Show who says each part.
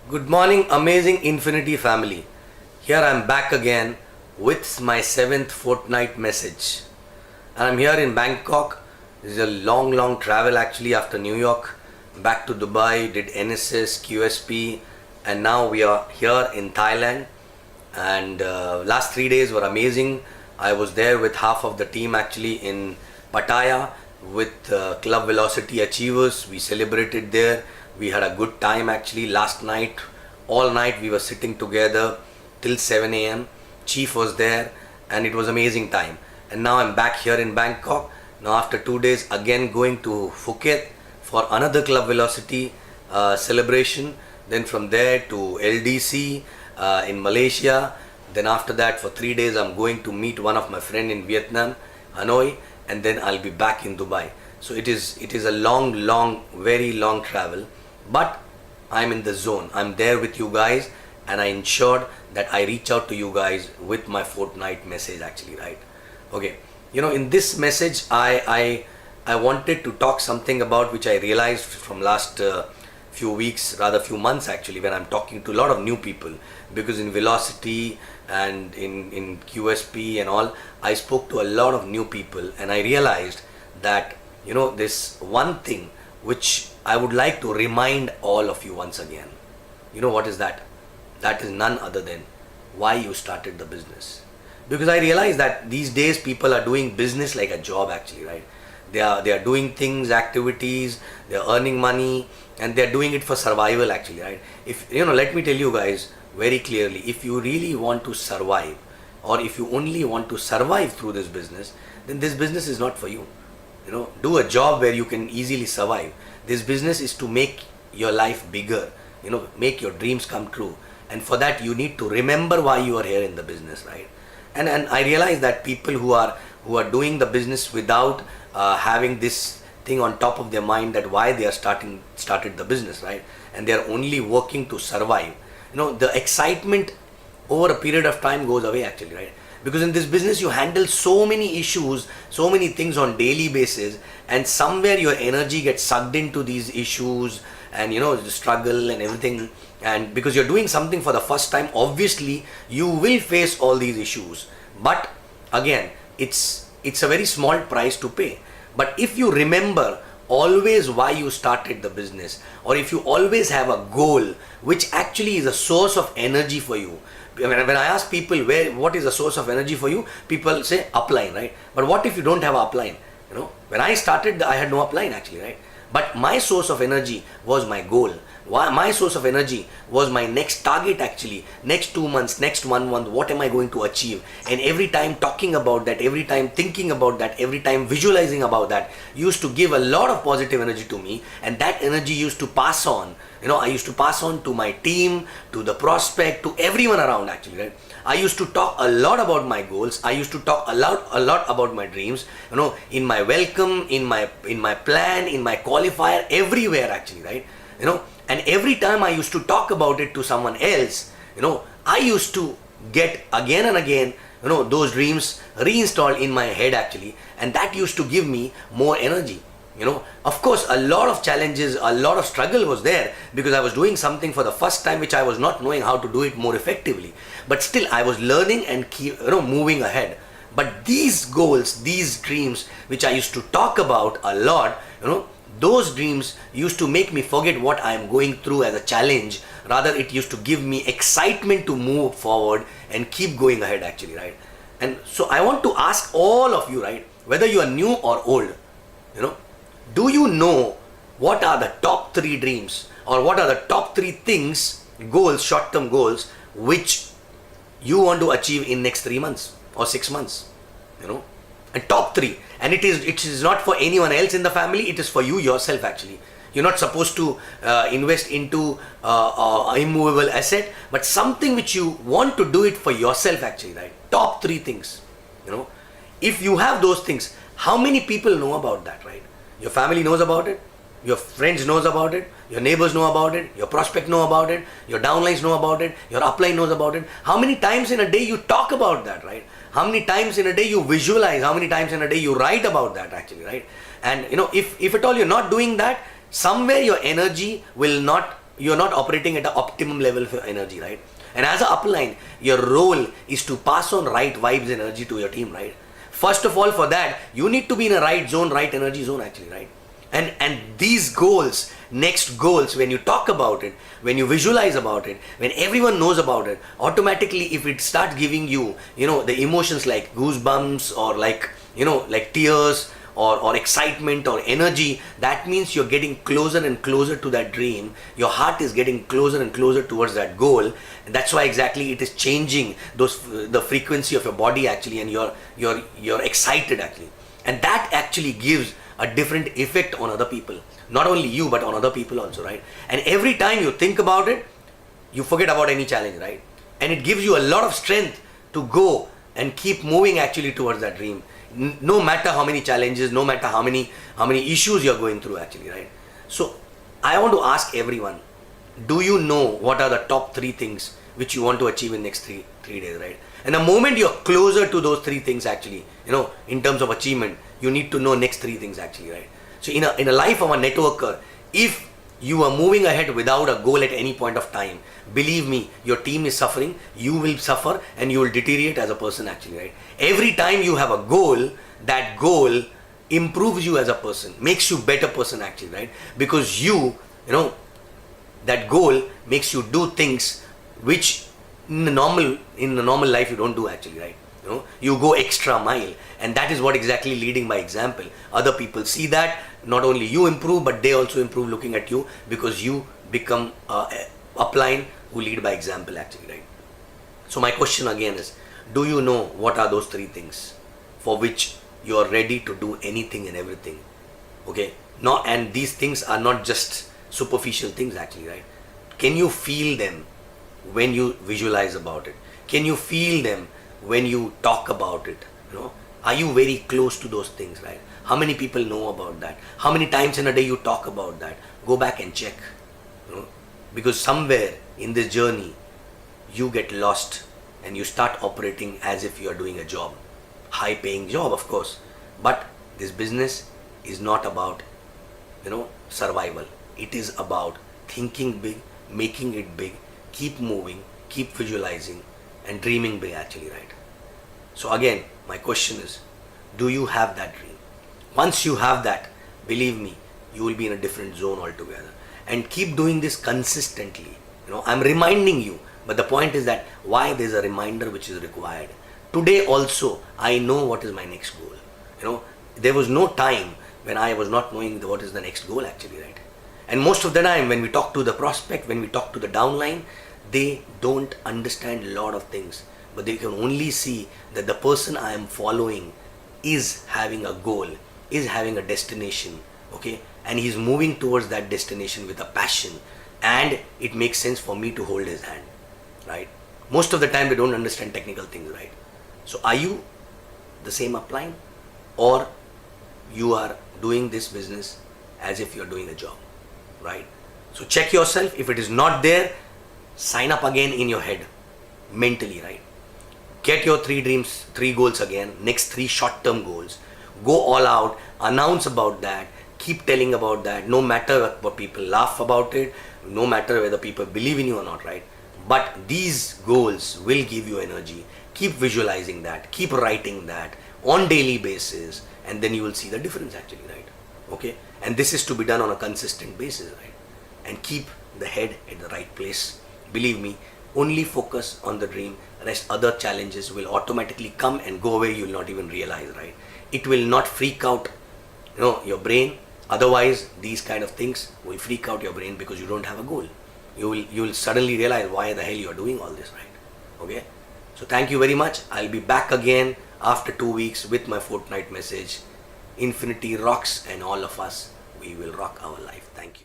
Speaker 1: Good morning, amazing Infinity family. Here I'm back again with my seventh fortnight message. And I'm here in Bangkok. This is a long travel actually after New York. Back to Dubai, did NSS, QSP, and now we are here in Thailand. And last 3 days were amazing. I was there with half of the team actually in Pattaya with Club Velocity Achievers. We celebrated there. We had a good time actually last night. All night we were sitting together till 7 a.m. Chief was there and it was amazing time. And now I'm back here in Bangkok. Now after 2 days again going to Phuket for another Club Velocity celebration. Then from there to LDC in Malaysia. Then after that for 3 days I'm going to meet one of my friend in Vietnam, Hanoi, and then I'll be back in Dubai. So it is a very long travel, but I'm in the zone. I'm there with you guys, and I ensured that I reach out to you guys with my fortnight message actually, right? Okay, in this message I wanted to talk something about which I realized from last few weeks, rather few months actually, when I'm talking to a lot of new people, because in Velocity and in QSP and all, I spoke to a lot of new people, and I realized that this one thing which I would like to remind all of you once again. What is that? That is none other than why you started the business. Because I realize that these days people are doing business like a job actually, right? They are doing things, activities, they are earning money, and they are doing it for survival actually, right? If let me tell you guys very clearly, if you really want to survive, or if you only want to survive through this business, then this business is not for you. Do a job where you can easily survive. This business is to make your life bigger, make your dreams come true. And for that you need to remember why you are here in the business, right? And I realize that people who are doing the business without having this thing on top of their mind, that why they are started the business, right? And they are only working to survive. The excitement over a period of time goes away actually, right? Because in this business you handle so many issues, so many things on daily basis, and somewhere your energy gets sucked into these issues, and the struggle and everything. And because you're doing something for the first time, obviously you will face all these issues. But again, it's a very small price to pay. But if you remember always why you started the business, or if you always have a goal which actually is a source of energy for you. When I ask people what is a source of energy for you, people say upline, right? But what if you don't have an upline? When I started, I had no upline actually, right? But my source of energy was my goal. My source of energy was my next target actually. Next 2 months, next 1 month, what am I going to achieve? And every time talking about that, every time thinking about that, every time visualizing about that, used to give a lot of positive energy to me. And that energy used to pass on. I used to pass on to my team, to the prospect, to everyone around actually, right? I used to talk a lot about my goals. I used to talk a lot about my dreams. In my welcome, in my plan, in my qualifier, everywhere actually, right? And every time I used to talk about it to someone else, I used to get again and again, those dreams reinstalled in my head actually, and that used to give me more energy. Of course, a lot of challenges, a lot of struggle was there, because I was doing something for the first time which I was not knowing how to do it more effectively. But still, I was learning and keep moving ahead. But these goals, these dreams, which I used to talk about a lot, those dreams used to make me forget what I am going through as a challenge. Rather, it used to give me excitement to move forward and keep going ahead actually, right? And so I want to ask all of you, right, whether you are new or old, do you know what are the top 3 dreams, or what are the top 3 things, goals, short-term goals, which you want to achieve in next 3 months or 6 months? And top 3. And it is not for anyone else in the family, it is for you yourself actually. You're not supposed to invest into immovable asset, but something which you want to do it for yourself actually, right? Top 3 things. If you have those things, how many people know about that, right? Your family knows about it, your friends knows about it, your neighbors know about it, your prospect know about it, your downlines know about it, your upline knows about it. How many times in a day you talk about that, right? How many times in a day you visualize, how many times in a day you write about that actually, right? And if at all you're not doing that, somewhere your energy will not you're not operating at an optimum level for energy, right? And as an upline, your role is to pass on right vibes and energy to your team, right? First of all, for that, you need to be in a right zone, right energy zone actually, right? And these goals, next goals, when you talk about it, when you visualize about it, when everyone knows about it, automatically if it starts giving you, the emotions like goosebumps or like, like tears or excitement or energy, that means you're getting closer and closer to that dream. Your heart is getting closer and closer towards that goal. And that's why exactly it is changing the frequency of your body actually, and you're excited actually. And that actually gives a different effect on other people. Not only you, but on other people also, right? And every time you think about it, you forget about any challenge, right? And it gives you a lot of strength to go and keep moving actually towards that dream. No matter how many challenges, no matter how many issues you're going through actually, right? So I want to ask everyone, do you know what are the top 3 things which you want to achieve in next three days, right? And the moment you're closer to those 3 things actually, in terms of achievement, you need to know next 3 things actually, right? So in a life of a networker, if you are moving ahead without a goal at any point of time, believe me, your team is suffering, you will suffer, and you will deteriorate as a person actually, right? Every time you have a goal, that goal improves you as a person, makes you better person actually, right? Because that goal makes you do things which in the normal life you don't do actually, right? You go extra mile, and that is what exactly leading by example. Other people see that, not only you improve, but they also improve looking at you, because you become upline who lead by example actually, right? So my question again is, do you know what are those 3 things for which you are ready to do anything and everything? Okay, and these things are not just superficial things actually, right? Can you feel them when you visualize about it? Can you feel them when you talk about it? Are you very close to those things, right? How many people know about that? How many times in a day you talk about that? Go back and check. Because somewhere in this journey you get lost and you start operating as if you are doing a job, high paying job of course, but this business is not about survival. It is about thinking big, making it big, keep moving, keep visualizing and dreaming big actually, right? So again, my question is, do you have that dream? Once you have that, believe me, you will be in a different zone altogether. And keep doing this consistently. I'm reminding you, but the point is that why there's a reminder which is required. Today also, I know what is my next goal. There was no time when I was not knowing what is the next goal actually, right? And most of the time when we talk to the prospect, when we talk to the downline, they don't understand a lot of things, but they can only see that the person I am following is having a goal, is having a destination, okay? And he's moving towards that destination with a passion, and it makes sense for me to hold his hand, right? Most of the time they don't understand technical things, right? So are you the same upline, or you are doing this business as if you're doing a job, right? So check yourself. If it is not there, sign up again in your head mentally, right? Get your 3 dreams, 3 goals again, next 3 short-term goals. Go all out, announce about that, keep telling about that, no matter what people laugh about it, no matter whether people believe in you or not, right? But these goals will give you energy. Keep visualizing that, keep writing that on daily basis, and then you will see the difference actually, right? Okay? And this is to be done on a consistent basis, right? And keep the head at the right place. Believe me, only focus on the dream. Rest other challenges will automatically come and go away. You will not even realize, right? It will not freak out your brain. Otherwise, these kind of things will freak out your brain because you don't have a goal. You will suddenly realize why the hell you are doing all this, right? Okay? So thank you very much. I'll be back again after 2 weeks with my fortnight message. Infinity rocks, and all of us, we will rock our life. Thank you.